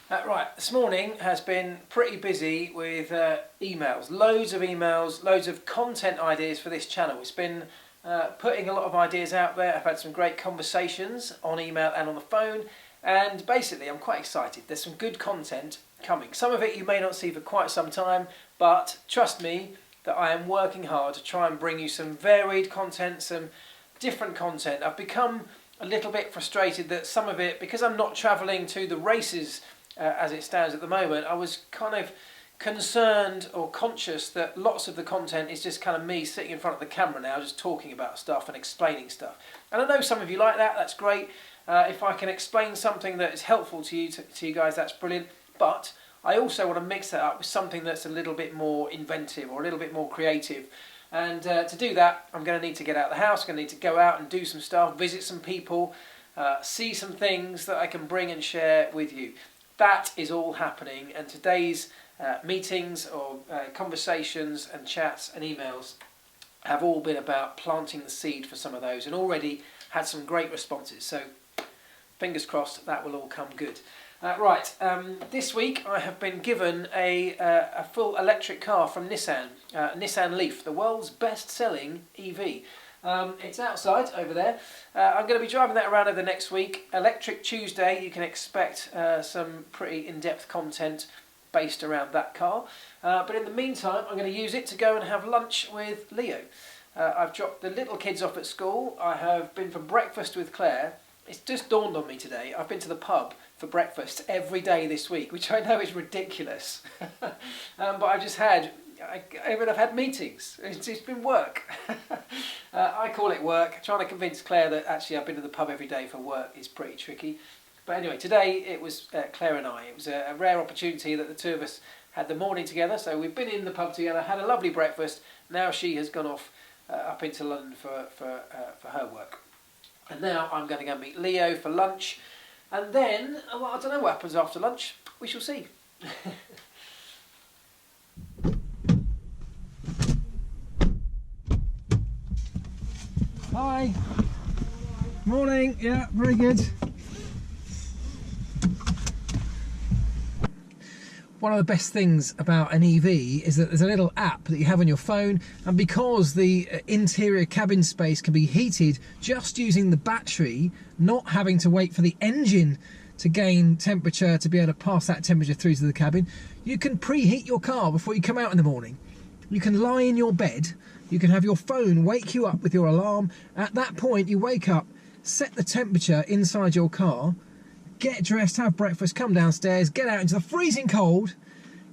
Right, this morning has been pretty busy with emails, loads of content ideas for this channel. It's been putting a lot of ideas out there. I've had some great conversations on email and on the phone, and basically I'm quite excited. There's some good content coming. Some of it you may not see for quite some time, but trust me that I am working hard to try and bring you some varied content, some different content. I've become a little bit frustrated that some of it, because I'm not travelling to the races as it stands at the moment, I was kind of concerned or conscious that lots of the content is just kind of me sitting in front of the camera now, just talking about stuff and explaining stuff. And I know some of you like that, that's great. If I can explain something that is helpful to you guys, that's brilliant. But I also want to mix that up with something that's a little bit more inventive or a little bit more creative. And to do that, I'm going to need to get out of the house, going to need to go out and do some stuff, visit some people, see some things that I can bring and share with you. That is all happening, and today's meetings or conversations and chats and emails have all been about planting the seed for some of those, and already had some great responses, so fingers crossed that will all come good. This week I have been given a full electric car from Nissan, Nissan Leaf, the world's best-selling EV. It's outside over there. I'm going to be driving that around over the next week. Electric Tuesday, you can expect some pretty in-depth content based around that car. But in the meantime, I'm going to use it to go and have lunch with Leo. I've dropped the little kids off at school. I have been for breakfast with Claire. It's just dawned on me today, I've been to the pub for breakfast every day this week, which I know is ridiculous. But I've had meetings. It's been work. I call it work. Trying to convince Claire that actually I've been to the pub every day for work is pretty tricky. But anyway, today it was Claire and I. It was a rare opportunity that the two of us had the morning together. So we've been in the pub together, had a lovely breakfast. Now she has gone off up into London for her work. And now I'm going to go meet Leo for lunch. And then, well, I don't know what happens after lunch. We shall see. Hi. Morning. Yeah, very good. One of the best things about an EV is that there's a little app that you have on your phone, and because the interior cabin space can be heated just using the battery, not having to wait for the engine to gain temperature to be able to pass that temperature through to the cabin, you can preheat your car before you come out in the morning. You can lie in your bed, you can have your phone wake you up with your alarm. At that point you wake up, set the temperature inside your car, get dressed, have breakfast, come downstairs, get out into the freezing cold,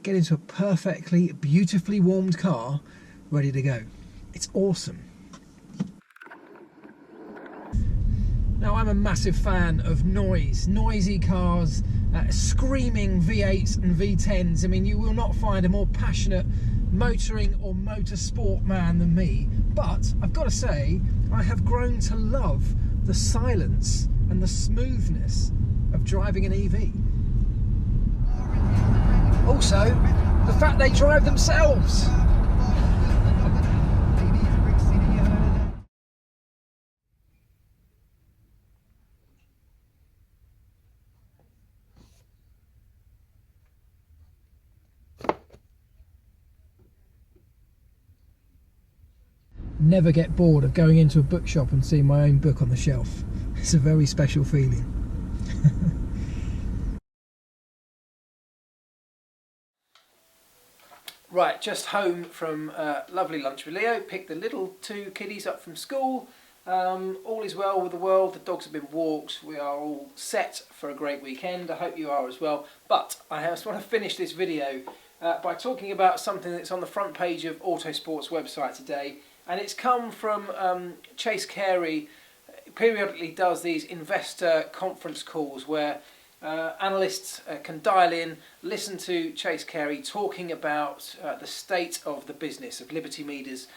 get into a perfectly, beautifully warmed car, ready to go. It's awesome. Now, I'm a massive fan of noise, noisy cars, screaming V8s and V10s. I mean, you will not find a more passionate motoring or motorsport man than me, but I've got to say, I have grown to love the silence and the smoothness of driving an EV. Also, the fact they drive themselves. Never get bored of going into a bookshop and seeing my own book on the shelf. It's a very special feeling. Right, just home from lovely lunch with Leo. Picked the little two kiddies up from school. All is well with the world. The dogs have been walked. We are all set for a great weekend. I hope you are as well. But I just want to finish this video by talking about something that's on the front page of Autosport's website today. And it's come from Chase Carey. Periodically does these investor conference calls where analysts can dial in, listen to Chase Carey talking about the state of the business of Liberty Media's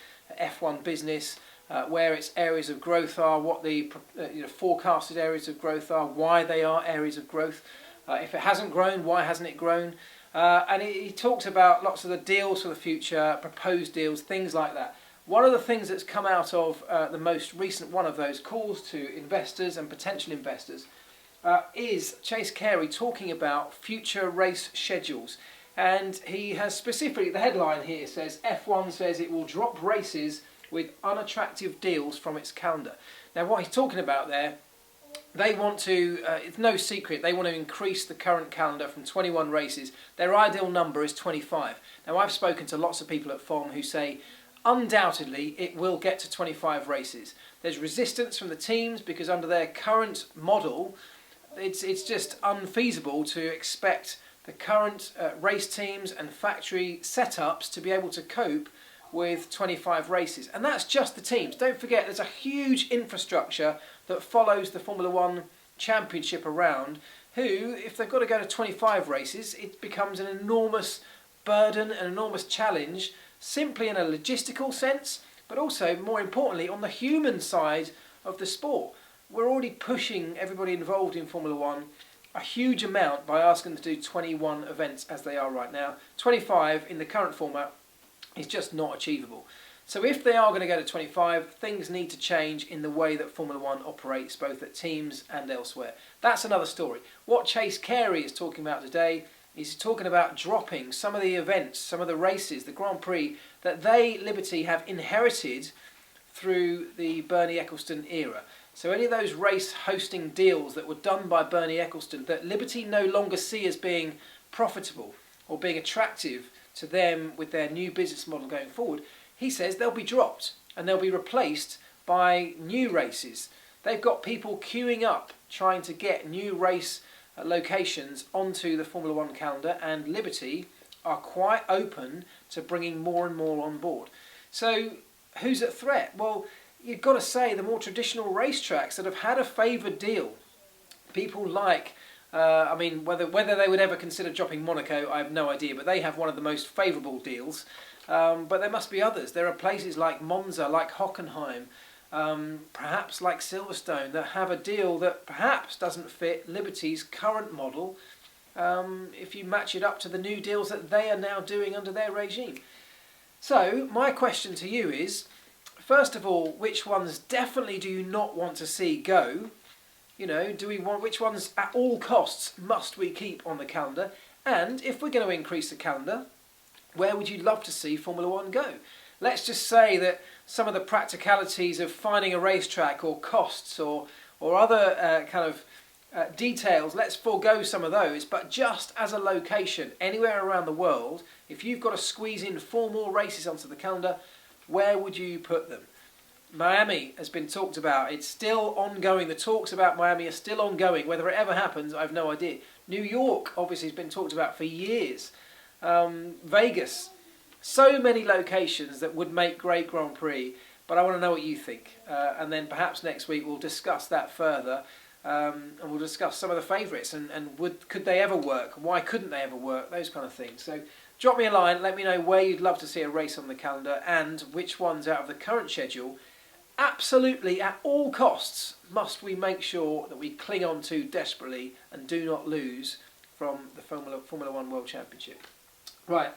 F1 business, where its areas of growth are, what the forecasted areas of growth are, why they are areas of growth. If it hasn't grown, why hasn't it grown? And he talks about lots of the deals for the future, proposed deals, things like that. One of the things that's come out of the most recent one of those calls to investors and potential investors is Chase Carey talking about future race schedules. And he has specifically, the headline here says, F1 says it will drop races with unattractive deals from its calendar. Now what he's talking about there, they want to, it's no secret, they want to increase the current calendar from 21 races. Their ideal number is 25. Now I've spoken to lots of people at FOM who say undoubtedly it will get to 25 races. There's resistance from the teams because under their current model it's just unfeasible to expect the current race teams and factory setups to be able to cope with 25 races. And that's just the teams. Don't forget there's a huge infrastructure that follows the Formula One Championship around, who, if they've got to go to 25 races, it becomes an enormous burden, an enormous challenge, simply in a logistical sense, but also, more importantly, on the human side of the sport. We're already pushing everybody involved in Formula One a huge amount by asking them to do 21 events as they are right now. 25 in the current format is just not achievable. So if they are going to go to 25, things need to change in the way that Formula One operates, both at teams and elsewhere. That's another story. What Chase Carey is talking about today is talking about dropping some of the events, some of the races, the Grand Prix, that they, Liberty, have inherited through the Bernie Ecclestone era. So any of those race hosting deals that were done by Bernie Ecclestone that Liberty no longer see as being profitable or being attractive to them with their new business model going forward, he says they'll be dropped and they'll be replaced by new races. They've got people queuing up trying to get new race locations onto the Formula One calendar, and Liberty are quite open to bringing more and more on board. So who's at threat? Well, you've got to say the more traditional racetracks that have had a favoured deal. People like, whether they would ever consider dropping Monaco, I have no idea, but they have one of the most favourable deals. But there must be others. There are places like Monza, like Hockenheim, perhaps like Silverstone, that have a deal that perhaps doesn't fit Liberty's current model if you match it up to the new deals that they are now doing under their regime. So my question to you is, first of all, which ones definitely do you not want to see go? You know, which ones at all costs must we keep on the calendar? And if we're going to increase the calendar, where would you love to see Formula One go? Let's just say that some of the practicalities of finding a racetrack or costs or other details, let's forego some of those, but just as a location, anywhere around the world, if you've got to squeeze in 4 more races onto the calendar, where would you put them? Miami has been talked about. It's still ongoing. The talks about Miami are still ongoing. Whether it ever happens, I have no idea. New York, obviously, has been talked about for years. Vegas. So many locations that would make great Grand Prix. But I want to know what you think. And then perhaps next week we'll discuss that further. And we'll discuss some of the favourites. And could they ever work? Why couldn't they ever work? Those kind of things. So drop me a line, let me know where you'd love to see a race on the calendar and which ones out of the current schedule, absolutely at all costs, must we make sure that we cling on to desperately and do not lose from the Formula One World Championship. Right,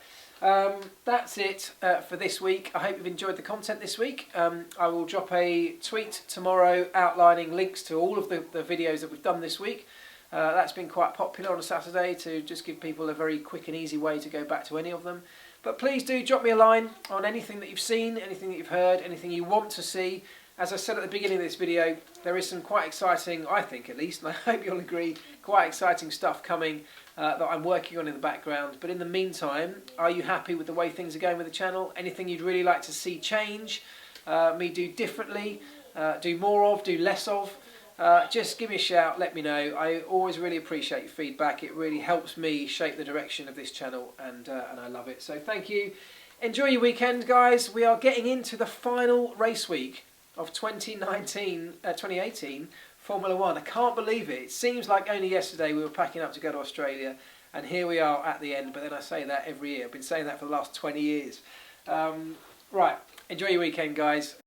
that's it for this week. I hope you've enjoyed the content this week. I will drop a tweet tomorrow outlining links to all of the videos that we've done this week. That's been quite popular on a Saturday to just give people a very quick and easy way to go back to any of them. But please do drop me a line on anything that you've seen, anything that you've heard, anything you want to see. As I said at the beginning of this video, there is some quite exciting, I think at least, and I hope you'll agree, quite exciting stuff coming that I'm working on in the background. But in the meantime, are you happy with the way things are going with the channel? Anything you'd really like to see change, me do differently, do more of, do less of? Just give me a shout, let me know. I always really appreciate your feedback. It really helps me shape the direction of this channel, and I love it. So thank you. Enjoy your weekend, guys. We are getting into the final race week of 2018 Formula One. I can't believe it. It seems like only yesterday we were packing up to go to Australia, and here we are at the end. But then I say that every year. I've been saying that for the last 20 years. Right, enjoy your weekend, guys.